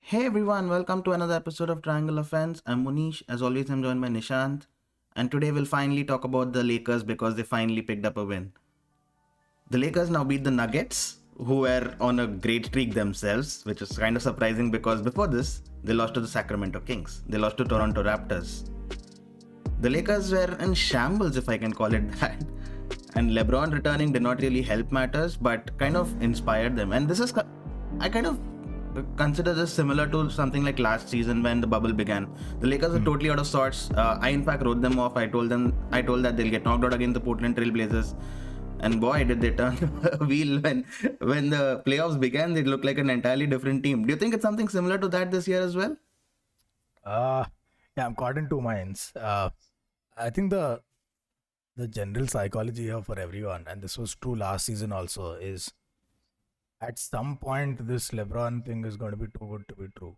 Hey everyone, welcome to another episode of Triangle Offense. I'm Munish. As always, I'm joined by Nishant. And today we'll finally talk about the Lakers because they finally picked up a win. The Lakers now beat the Nuggets, who were on a great streak themselves, which is kind of surprising because before this, they lost to the Sacramento Kings. They lost to Toronto Raptors. The Lakers were in shambles, if I can call it that. And LeBron returning did not really help matters, but kind of inspired them. And this is, I kind of consider this similar to something like last season when the bubble began. The Lakers are totally out of sorts. I in fact wrote them off. I told that they'll get knocked out against the Portland Trail Blazers. And boy, did they turn a wheel when the playoffs began. They looked like an entirely different team. Do you think it's something similar to that this year as well? Uh, yeah, I'm caught in two minds. I think the general psychology here for everyone, and this was true last season also, is at some point this LeBron thing is going to be too good to be true.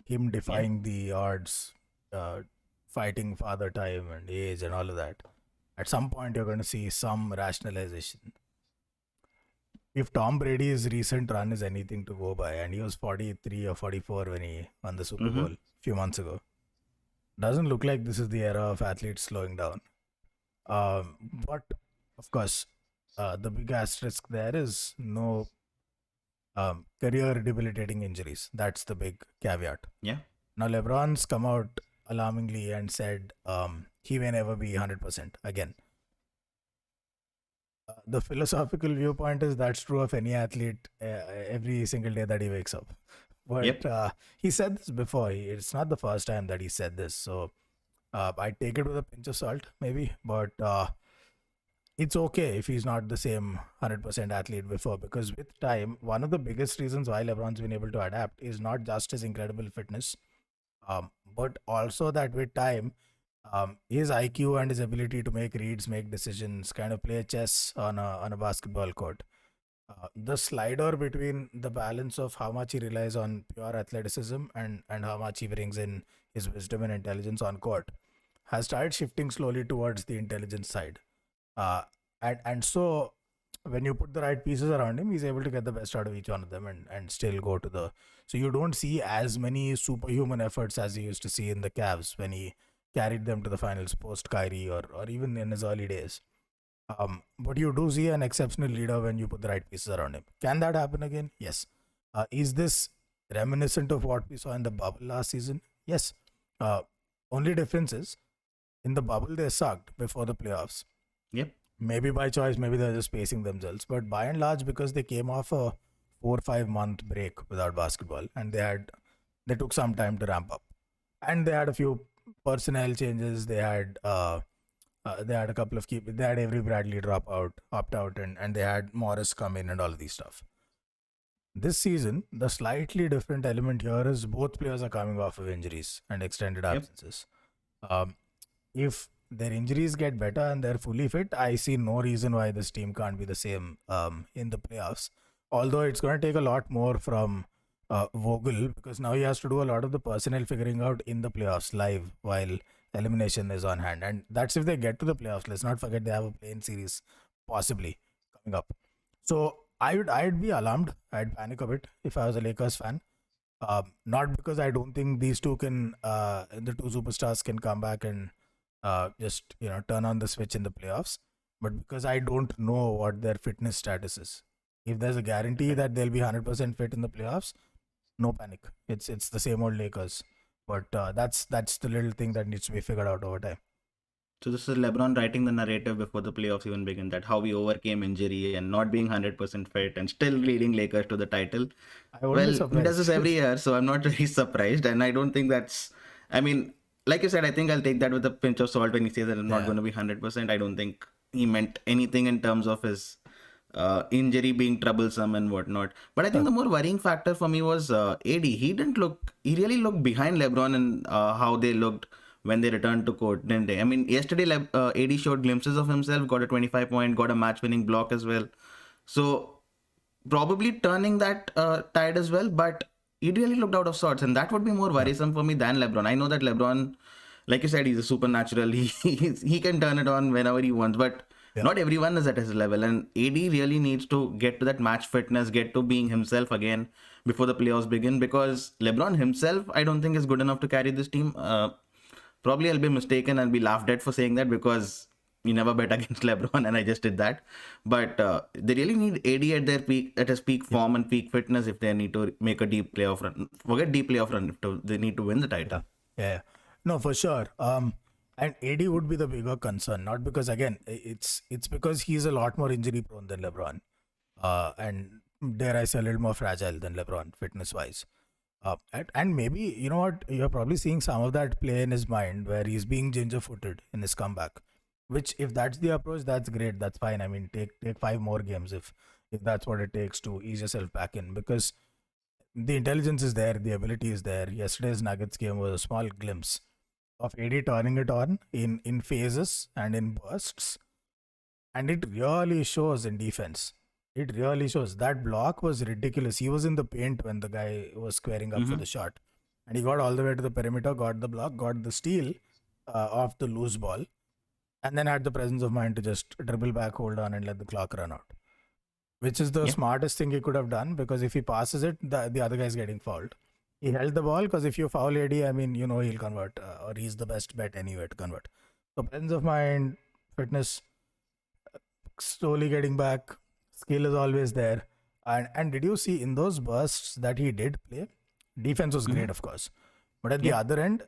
Him defying the odds, fighting father time and age and all of that. At some point, you're going to see some rationalization. If Tom Brady's recent run is anything to go by, and he was 43 or 44 when he won the Super Bowl a few months ago, doesn't look like this is the era of athletes slowing down. But of course, the big asterisk there is no career debilitating injuries. That's the big caveat. Yeah. Now, LeBron's come out alarmingly and said he may never be 100% again. The philosophical viewpoint is that's true of any athlete every single day that he wakes up. But he said this before. It's not the first time that he said this. So I take it with a pinch of salt, maybe. But it's okay if he's not the same 100% athlete before. Because with time, one of the biggest reasons why LeBron's been able to adapt is not just his incredible fitness, but also that with time, his IQ and his ability to make reads, make decisions, kind of play chess on a basketball court. The slider between the balance of how much he relies on pure athleticism and how much he brings in his wisdom and intelligence on court has started shifting slowly towards the intelligence side. And so when you put the right pieces around him, he's able to get the best out of each one of them and still go to the. So you don't see as many superhuman efforts as you used to see in the Cavs when he carried them to the finals post Kyrie or even in his early days. But you do see an exceptional leader when you put the right pieces around him. Can that happen again? Yes. Is this reminiscent of what we saw in the bubble last season? Yes. Only difference is in the bubble they sucked before the playoffs. Yep. Maybe by choice, maybe they're just pacing themselves. But by and large, because they came off a 4 or 5 month break without basketball, and they took some time to ramp up, and they had a few personnel changes. They had a couple of they had Avery Bradley opt out, and they had Morris come in and all of these stuff. This season, the slightly different element here is both players are coming off of injuries and extended absences. If their injuries get better and they're fully fit, I see no reason why this team can't be the same in the playoffs. Although it's going to take a lot more from Vogel, because now he has to do a lot of the personnel figuring out in the playoffs live while elimination is on hand. And that's if they get to the playoffs. Let's not forget they have a play-in series possibly coming up. So I'd be alarmed. I'd panic a bit if I was a Lakers fan. Not because I don't think these the two superstars can come back and just turn on the switch in the playoffs, but because I don't know what their fitness status is. If there's a guarantee that they'll be 100% fit in the playoffs, no panic. It's the same old Lakers, but that's the little thing that needs to be figured out over time. So this is LeBron writing the narrative before the playoffs even begin, that how we overcame injury and not being 100% fit and still leading Lakers to the title. Well, he does this every year, so I'm not really surprised. And I don't think like you said, I think I'll take that with a pinch of salt when he says that I'm not going to be 100%. I don't think he meant anything in terms of his injury being troublesome and whatnot. But I think the more worrying factor for me was AD. He really looked behind LeBron and how they looked when they returned to court, didn't they? I mean, yesterday AD showed glimpses of himself, got a 25-point, got a match-winning block as well. So probably turning that tide as well, but he really looked out of sorts, and that would be more worrisome for me than LeBron. I know that LeBron, like you said, he's a supernatural. He can turn it on whenever he wants, but not everyone is at his level. And AD really needs to get to that match fitness, get to being himself again, before the playoffs begin, because LeBron himself, I don't think is good enough to carry this team. Probably I'll be mistaken and be laughed at for saying that, because you never bet against LeBron and I just did that. But they really need AD at their peak, at his peak form and peak fitness, if they need to make a deep playoff run. Forget deep playoff run, they need to win the title. Yeah. No, for sure. And AD would be the bigger concern, not because, again, it's because he's a lot more injury prone than LeBron, and dare I say a little more fragile than LeBron fitness wise. And maybe, you know what, you're probably seeing some of that play in his mind where he's being ginger footed in his comeback. Which, if that's the approach, that's great. That's fine. I mean, take 5 more games if that's what it takes to ease yourself back in, because the intelligence is there, the ability is there. Yesterday's Nuggets game was a small glimpse of AD turning it on in phases and in bursts, and it really shows in defense. It really shows. That block was ridiculous. He was in the paint when the guy was squaring up for the shot, and he got all the way to the perimeter, got the block, got the steal off the loose ball, and then had the presence of mind to just dribble back, hold on, and let the clock run out. Which is the smartest thing he could have done, because if he passes it, the other guy's getting fouled. He held the ball, because if you foul AD, I mean, you know he'll convert, or he's the best bet anyway to convert. So presence of mind, fitness, slowly getting back, skill is always there. And did you see in those bursts that he did play, defense was great, of course. But at the other end,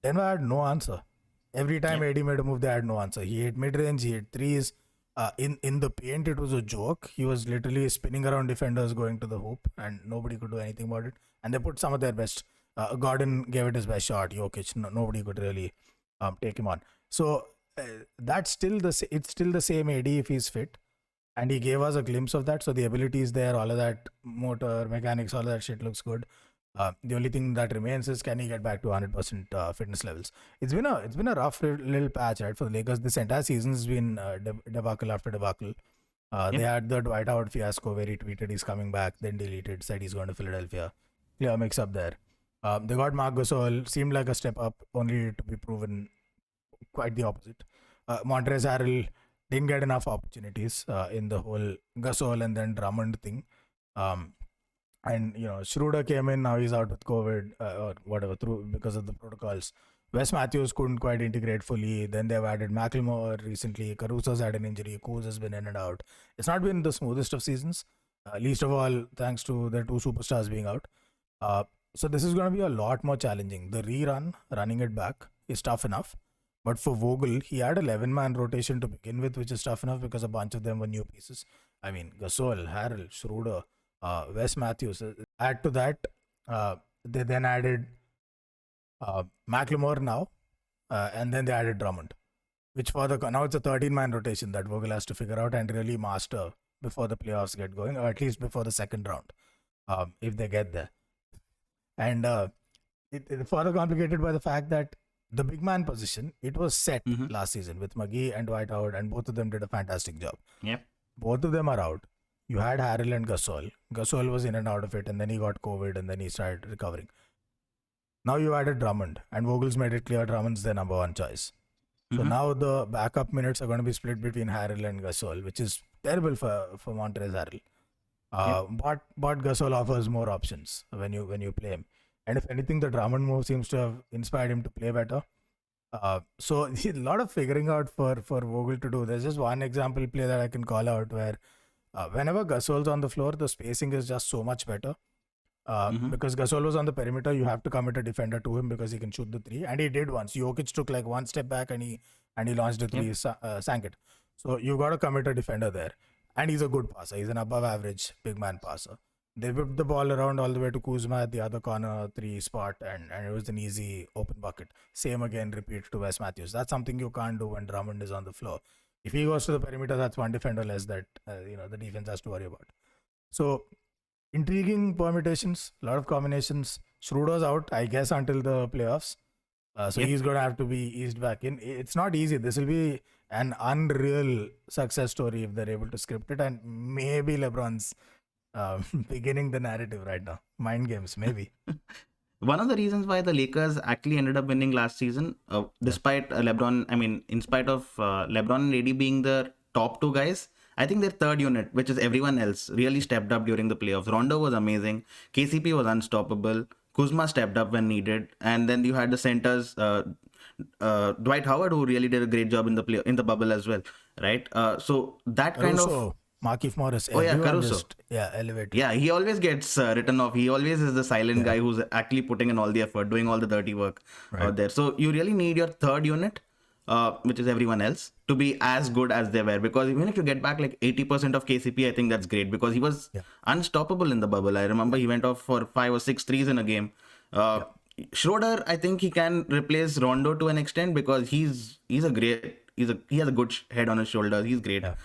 Denver had no answer. Every time AD made a move, they had no answer. He hit mid-range, he hit threes. In the paint, it was a joke. He was literally spinning around defenders going to the hoop, and nobody could do anything about it. And they put some of their best. Gordon gave it his best shot. Jokic, nobody could really take him on. So it's still the same AD if he's fit, and he gave us a glimpse of that. So the ability is there, all of that motor mechanics, all of that shit looks good. The only thing that remains is, can he get back to 100% fitness levels? It's been a rough little patch, right, for the Lakers. This entire season has been debacle after debacle. They had the Dwight Howard fiasco where he tweeted he's coming back, then deleted, said he's going to Philadelphia. Clear mix up there. They got Marc Gasol, seemed like a step up, only to be proven quite the opposite. Montrezl Harrell didn't get enough opportunities in the whole Gasol and then Drummond thing. And Schroeder came in, now he's out with COVID or whatever because of the protocols. Wes Matthews couldn't quite integrate fully. Then they've added McLemore recently. Caruso's had an injury. Kuz has been in and out. It's not been the smoothest of seasons, least of all thanks to their 2 superstars being out. So this is going to be a lot more challenging. The running it back is tough enough. But for Vogel, he had 11-man rotation to begin with, which is tough enough because a bunch of them were new pieces. I mean, Gasol, Harrell, Schroeder, Wes Matthews. Add to that, they then added McLemore now, and then they added Drummond, which now it's a 13-man rotation that Vogel has to figure out and really master before the playoffs get going, or at least before the second round, if they get there. And it's further complicated by the fact that the big man position, it was set last season with McGee and Dwight Howard, and both of them did a fantastic job. Yep. Both of them are out. You had Harrell and Gasol. Gasol was in and out of it, and then he got COVID, and then he started recovering. Now you added Drummond, and Vogel's made it clear Drummond's their number 1 choice. So now the backup minutes are going to be split between Harrell and Gasol, which is terrible for Montrezl Harrell. But Gasol offers more options when you play him. And if anything, the Drummond move seems to have inspired him to play better. So a lot of figuring out for Vogel to do. There's just one example play that I can call out where whenever Gasol's on the floor, the spacing is just so much better. Because Gasol was on the perimeter, you have to commit a defender to him because he can shoot the 3. And he did once. Jokic took like 1 step back and he launched a 3, sank it. So you got to commit a defender there. And he's a good passer. He's an above average big man passer. They whipped the ball around all the way to Kuzma at the other corner 3 spot, and it was an easy open bucket. Same again, repeat to Wes Matthews. That's something you can't do when Drummond is on the floor. If he goes to the perimeter, that's 1 defender less that the defense has to worry about. So intriguing permutations, a lot of combinations. Schroeder's out, I guess, until the playoffs. He's going to have to be eased back in. It's not easy. This will be an unreal success story if they're able to script it, and maybe LeBron's beginning the narrative right now. Mind games, maybe. One of the reasons why the Lakers actually ended up winning last season, despite LeBron, in spite of LeBron and AD being the top 2 guys, I think their third unit, which is everyone else, really stepped up during the playoffs. Rondo was amazing. KCP was unstoppable. Kuzma stepped up when needed, and then you had the centers, Dwight Howard, who really did a great job in the bubble as well, right? So that kind of Markieff Morris, Oh yeah, Caruso. just elevate. Yeah, he always gets written off. He always is the silent guy who's actually putting in all the effort, doing all the dirty work out there. So you really need your third unit, which is everyone else, to be as good as they were. Because even if you get back like 80% of KCP, I think that's great because he was unstoppable in the bubble. I remember he went off for 5 or 6 threes in a game. Schroeder, I think he can replace Rondo to an extent because he has a good head on his shoulders. He's great. Yeah.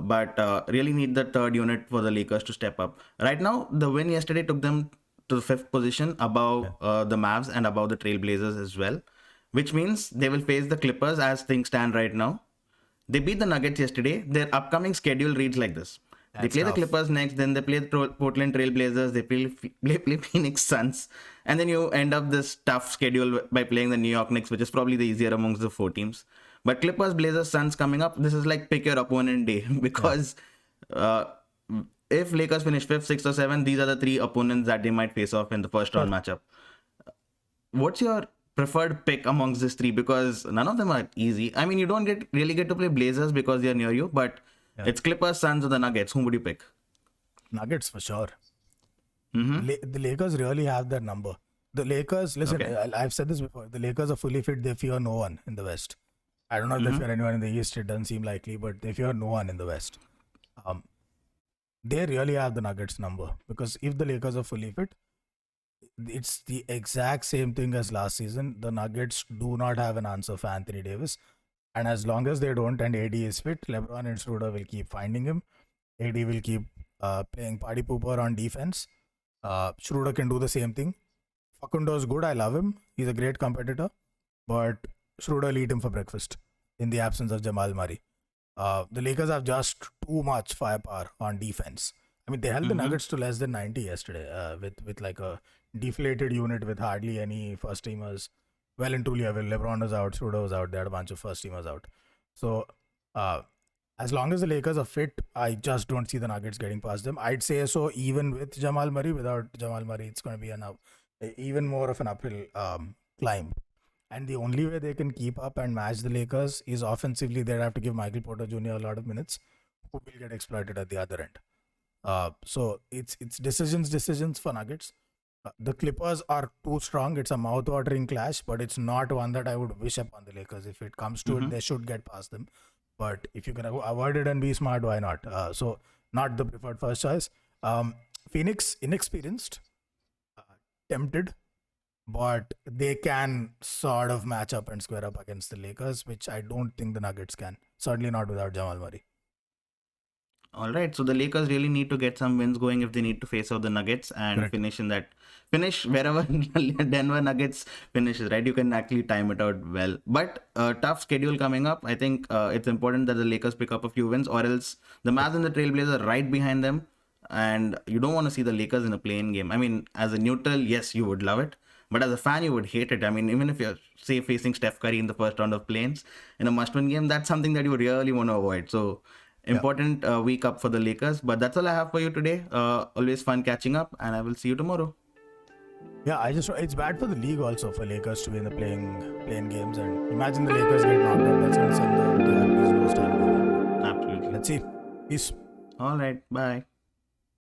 But really need the third unit for the Lakers to step up. Right now, the win yesterday took them to the 5th position above the Mavs and above the Trailblazers as well, which means they will face the Clippers as things stand right now. They beat the Nuggets yesterday. Their upcoming schedule reads like this. They play the Clippers next, then they play the Portland Trailblazers, they play Phoenix Suns, and then you end up this tough schedule by playing the New York Knicks, which is probably the easier amongst the 4 teams. But Clippers, Blazers, Suns coming up, this is like pick your opponent day because if Lakers finish 5th, 6th or 7th, these are the 3 opponents that they might face off in the first round matchup. What's your preferred pick amongst these 3? Because none of them are easy. I mean, you don't really get to play Blazers because they're near you, but it's Clippers, Suns or the Nuggets. Whom would you pick? Nuggets for sure. The Lakers really have that number. The Lakers, listen, I've said this before. The Lakers are fully fit. They fear no one in the West. I don't know if they fear anyone in the East. It doesn't seem likely, but they fear no one in the West. They really have the Nuggets number because if the Lakers are fully fit, it's the exact same thing as last season. The Nuggets do not have an answer for Anthony Davis. And as long as they don't and AD is fit, LeBron and Schroeder will keep finding him. AD will keep playing party pooper on defense. Schroeder can do the same thing. Facundo is good. I love him. He's a great competitor. But Schroeder will eat him for breakfast in the absence of Jamal Murray. The Lakers have just too much firepower on defense. I mean, they held the Nuggets to less than 90 yesterday with like a deflated unit with hardly any first teamers. Well and truly, LeBron was out, Schroeder was out. They had a bunch of first teamers out. So, as long as the Lakers are fit, I just don't see the Nuggets getting past them. I'd say so even with Jamal Murray. Without Jamal Murray, it's going to be even more of an uphill climb. And the only way they can keep up and match the Lakers is offensively. They'd have to give Michael Porter Jr. a lot of minutes, who will get exploited at the other end. So it's decisions for Nuggets. The Clippers are too strong. It's a mouth-watering clash, but it's not one that I would wish upon the Lakers. If it comes to it, they should get past them. But if you can avoid it and be smart, why not? So not the preferred first choice. Phoenix, inexperienced, tempted, but they can sort of match up and square up against the Lakers, which I don't think the Nuggets can. Certainly not without Jamal Murray. All right, so the Lakers really need to get some wins going if they need to face out the Nuggets and finish wherever Denver Nuggets finishes, right? You can actually time it out well. But tough schedule coming up. I think it's important that the Lakers pick up a few wins, or else the Mavs and the Trailblazers are right behind them, and you don't want to see the Lakers in a play-in game. I mean, as a neutral, yes, you would love it, but as a fan, you would hate it. I mean, even if you're, say, facing Steph Curry in the first round of play-ins in a must-win game, that's something that you really want to avoid. So important week up for the Lakers. But that's all I have for you today. Always fun catching up, and I will see you tomorrow. Yeah, it's bad for the league also for Lakers to be in the playing games, and imagine the Lakers get knocked out. That's going to send the TRPs low. Absolutely. Let's see. Peace. All right. Bye.